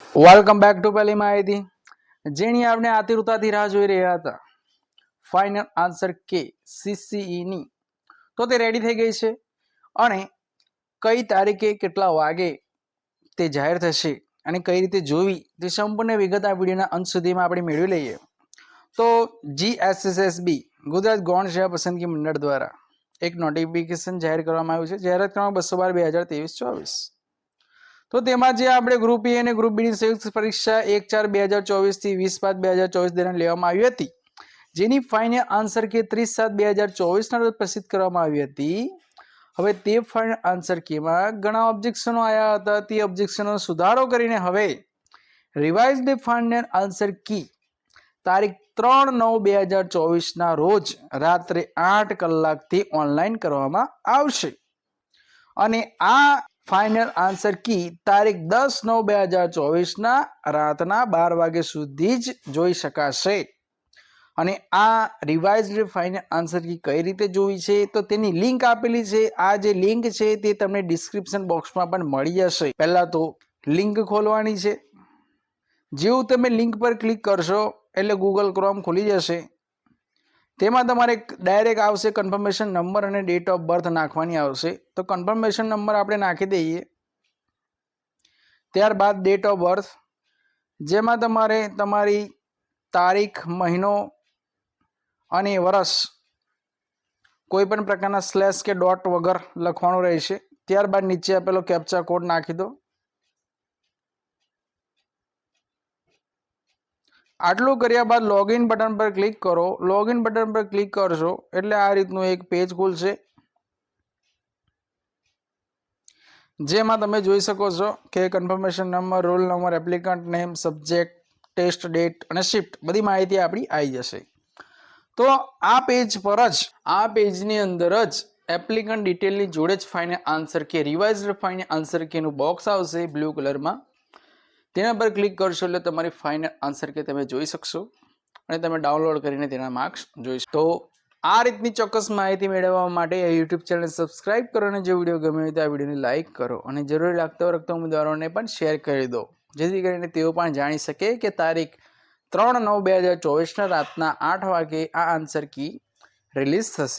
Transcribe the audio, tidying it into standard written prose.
Welcome back to પહેલી માહિતી, જેની આપણે આતુરતાથી રાહ જોઈ રહ્યા હતા. ફાઇનલ આન્સર કે CCE ની તો તે રેડી થઈ ગઈ છે અને કઈ તારીખે કેટલા વાગે તે જાહેર થશે અને કઈ રીતે જોવી તે સંપૂર્ણ વિગત આ વિડીયોના અંત સુધીમાં આપણે મેળવી લઈએ. તો GSSSB ગુજરાત ગૌણ સેવા પસંદગી મંડળ દ્વારા એક નોટિફિકેશન જાહેર કરવામાં આવ્યું છે. જાહેરાત ક્રમાંક 212/2023-24. તો તેમાં જે આપણે ગ્રુપ એ અને ગ્રુપ બી ની સંયુક્ત પરીક્ષા 1/4/2024 થી 20/5/2024 દરમિયાન લેવામાં આવી હતી, જેની ફાઇનલ આન્સર કે 30/7/2024 ના રોજ પ્રસિદ્ધ કરવામાં આવી હતી. હવે તે ફાઇનલ આન્સર કીમાં ઘણા ઓબ્જેક્શનો આવ્યા હતા. તે ઓબ્જેક્શનો સુધારો કરીને હવે રિવાઇઝડ ફાઇનલ આન્સર કી તારીખ 3/9/2024 ના રોજ રાત્રે 8 કલાકથી ઓનલાઈન કરવામાં આવશે અને આ ફાઇનલ આન્સર કી તારીખ 10/9/2024 ના રાતના 12 વાગ્યા સુધી જ જોઈ શકાશે. અને આ રિવાઇઝડ ફાઇનલ આન્સર કી કઈ રીતે જોવી છે તો તેની લિંક આપેલી છે. આ જે લિંક છે તે તમને ડિસ્ક્રિપ્શન બોક્સમાં પણ મળી જશે. પહેલા તો લિંક ખોલવાની છે. જેવું તમે લિંક પર ક્લિક કરશો એટલે ગૂગલ ક્રોમ ખુલી જશે. તેમાં તમારે ડાયરેક્ટ આવશે કન્ફર્મેશન નંબર અને ડેટ ઓફ બર્થ નાખવાની આવશે. તો કન્ફર્મેશન નંબર આપણે નાખી દઈએ, ત્યારબાદ ડેટ ઓફ બર્થ, જેમાં તમારે તમારી તારીખ, મહિનો અને વર્ષ કોઈ પણ પ્રકારના સ્લેશ કે ડોટ વગર લખવાનું રહેશે. ત્યારબાદ નીચે આપેલો કેપ્ચા કોડ નાખી દો. આટલું કર્યા બાદ લોગિન બટન પર ક્લિક કરો. લોગિન બટન પર ક્લિક કરશો એટલે આ રીતનું એક પેજ ખુલશે, જેમાં તમે જોઈ શકો છો કે confirmation number, roll number, applicant name, subject, test date અને શિફ્ટ બધી માહિતી આપણી આવી જશે. તો આ પેજ પર જ, આ પેજની અંદર જ એપ્લિકન્ટ ડિટેલની જોડે જ ફાઇનલ આન્સર કે રિવાઇઝડ ફાઇનલ આન્સર કેનું બોક્સ આવશે બ્લુ કલરમાં. તેના પર ક્લિક કરશો એટલે તમારી ફાઇનલ આન્સર કે તમે જોઈ શકશો અને તમે ડાઉનલોડ કરીને તેના માર્ક્સ જોઈ શકો. તો આ રીતની ચોક્કસ માહિતી મેળવવા માટે આ યુટ્યુબ ચેનલ સબસ્ક્રાઇબ કરો અને જો વિડીયો ગમે હોય તો આ વિડીયોને લાઇક કરો અને જરૂરી લાગતા ઉમેદવારોને પણ શેર કરી દો, જેથી કરીને તેઓ પણ જાણી શકે કે તારીખ 3/9/2024 રાતના 8 વાગે આ આન્સર કી રિલીઝ થશે.